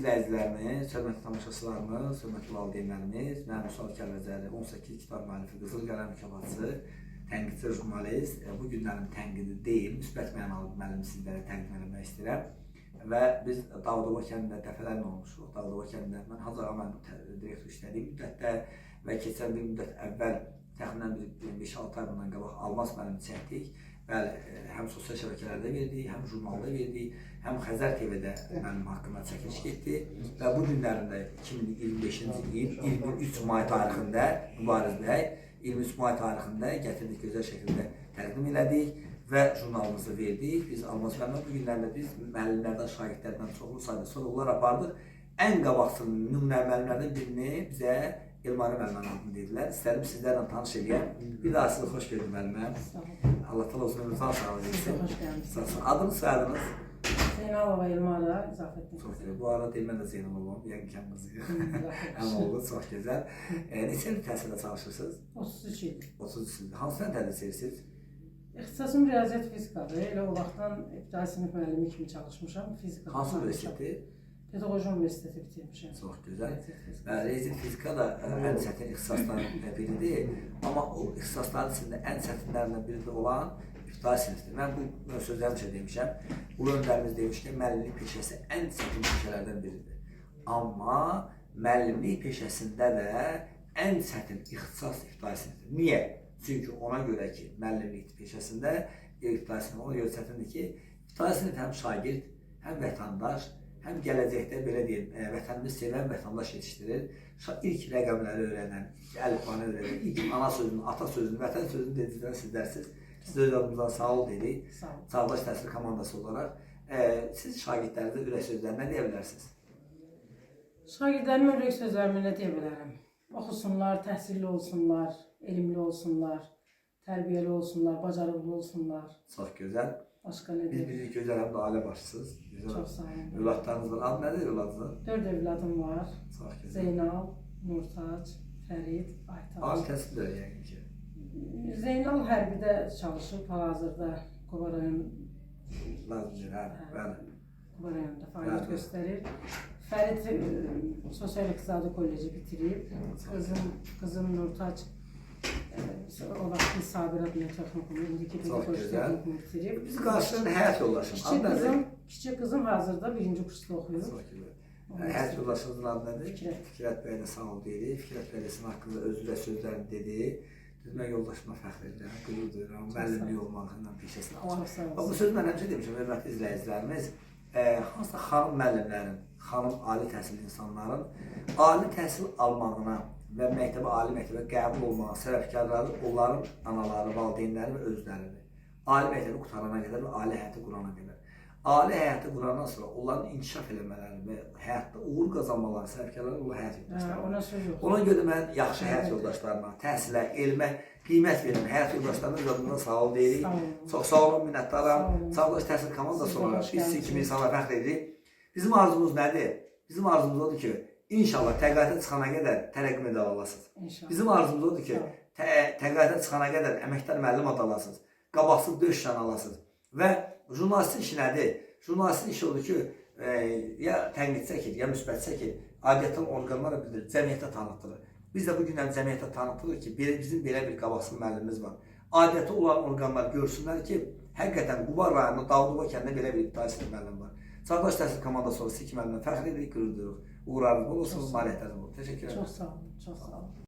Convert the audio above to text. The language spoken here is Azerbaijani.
izləyicilərimiz, hörmətli tamaşaçılarımız, hörmətli valideynlərimiz, mən Vüsal Kəlbəcəri, 18 kitab müəllifi, Qızıl Qələm mükafatçısı, tənqidçi jurnalist. Bu günlərin tənqidi deyil, müsbət mənalı müəllimi sizlərə təqdim etmək istəyirəm. Və biz Davudova kəndində dəfələrlə olmuşuq. Davudova kəndində mən Hacı Ağa müəllim direktor işlədiyim müddətdə və keçən bir müddət əvvəl təxminən 5-6 ay bundan qabaq Almaz müəllimi çəkdik. Bəli, həm sosial şəbəkələrdə verdik, həm jurnalda verdik, həm Xəzər TV-də mənim haqqında çəkiliş getdi. Və bu günlərində 2025-ci il 23 may tarixində Mübariz bəy 23 may tarixində gətirdik, gözəl şəkildə təqdim elədik və jurnalımızı verdik. Biz Almaz müəllimə bu günlərdə biz müəllimlərdən, şagirdlərdən çoxlu sayda sorğular apardıq. Ən qabaqcıl nümunə müəllimlərdən birini bizə Elmari müəllimə adını dedilər. İstədim sizlərlə tanış edəyəm. Bir daha sizi xoş gördüm müəllimə. Allah təala uzun ömrünüzü sağlık versin. Hoş geldiniz. Adınız, soyadınız? Zeynalova Elmara, İzafettin. Çox gözəl. Bu arada deyil, mən də Zeynalovam, yəqin qızıyıq. Həm oldu, çox gözəl. Neçə il təhsildə çalışırsınız? 33 il. 33 il. Hansını tədris edirsiniz? İxtisasım riyaziyyat fizikadır. Elə o vaxtdan ibtidai sinif müəllimi kimi çalışmışam. Fizika. Hansı universiteti? Pedaqoji Universiteti bitirmişəm. Çox gözəl. Riyaziyyat fizika da ən çətin ixtisaslardan biridir. Amma o ixtisasların içində ən çətinlərindən biri olan ibtidai sinifdir. Mən bu sözlərimi demişəm. Ulu öndərimiz demiş ki, müəllimlik peşəsi ən çətin peşələrdən biridir. Amma müəllimlik peşəsində də ən çətin ixtisas ibtidai sinifdir. Niyə? Çünki ona görə ki, müəllimlik peşəsində ibtidai sinif ona görə çətindir ki, ibtidai sinif həm şagird, həm vətəndaş, həm gələcəkdə belə deyim, vətənini sevən vətəndaş yetişdirir. İlk rəqəmləri öyrənən, ilk əlifbanı öyrənən, ilk ana sözünü, ata sözünü, vətən sözünü dedikdən sizlərsiniz. Siz öz adımızdan sağ ol dedik. Çağdaş təhsil komandası olaraq. Siz şagirdlərinizə ürək sözlərində nə deyə bilərsiniz? Şagirdlərimə ürək sözlərimi nə deyə bilərəm? Oxusunlar, təhsilli olsunlar, elmli olsunlar, tərbiyəli olsunlar, bacarıqlı olsunlar. Çox gözəl. Başqa nə deyim? Biz gözəl həm də ailə başçısınız. Çox sağ olun. Övladlarınız var. Adı nədir övladınızın? 4 övladım var. Çox gözəl. Zeynal, Nurtac, Fərid, Aytac. Ali təhsildir yəqin ki. Zeynal hərbidə çalışıb, hal-hazırda Quba rayon Lazımdır, hə, bəli. Quba rayonunda fəaliyyət göstərir. Fərid Sosial-İqtisadi Kolleci bitirib. Qızım Nurtac o vaxt Sabir adına texnikumu, indiki pedagojik texnikumu bitirib. Biz qarşıdan həyat yoldaşım. Kiçik qızım hazırda 1-ci kursda oxuyur. Həyat yoldaşınızın adı nədir? Fikrət. Fikrət bəy də sağ ol deyirik. Fikrət bəyləsinin haqqında özü də sözlərini dedi. Mən yoldaşıma fəxr edirəm, qürur duyuram, müəllimlik olmağından peşəsində. Amma bu söz mən həmişə demişəm, hörmətli izləyicilərimiz, hansısa xanım müəllimlərin, xanım ali təhsilli insanların ali təhsil almağına və ali məktəbə qəbul olmağa səbəbkarları onların anaları, valideynləri və özləridir. Ali məktəbi qutarana qədər və ali həyatı qurana qədər. Ali həyatı qurandan sonra onların inkişaf eləmələri və həyatda uğur qazanmaları səbəbkarları onunla həyat yoldaşları. Ona görə mən yaxşı həyat yoldaşlarına, təhsilə, elmə qiymət verin. Həyat yoldaşlarına yolunda sağ ol deyirik. Çox sağ olun, minnətdaram. Çağdaş təhsil komandası olaraq biz sizin kimi insana fəxr edirik. Bizim arzumuz nədir? Bizim arzumuz odur ki, İnşallah təqaüdə çıxana qədər tərəqqi medal alasınız. Bizim arzumuz odur ki, təqaüdə çıxana qədər əməkdar müəllim adı alasınız, qabaqsız döş şan alasınız. Və jurnalistin işi nədir? Jurnalistin işi odur ki, ya tənqid çəkir, ya müsbət çəkir, aidiyyətin orqanları bilir, cəmiyyətə tanıtdırır. Biz də bu günlər cəmiyyətə tanıtdırır ki, bizim belə bir qabaqsız müəllimimiz var. Aidiyyəti olan orqanlar görsünlər ki, həqiqətən Quba rayonunda Davudova kəndində belə bir ibtidai sinif müəllim var. Çağdaş təhsil komandası olaraq 2 müəllimə fəxr edirik, qürur duyuruq. Uğurlarınız bol olsun, nailiyyətləriniz bol. Təşəkkür ederim. Çox sağ olun, çox sağ olun.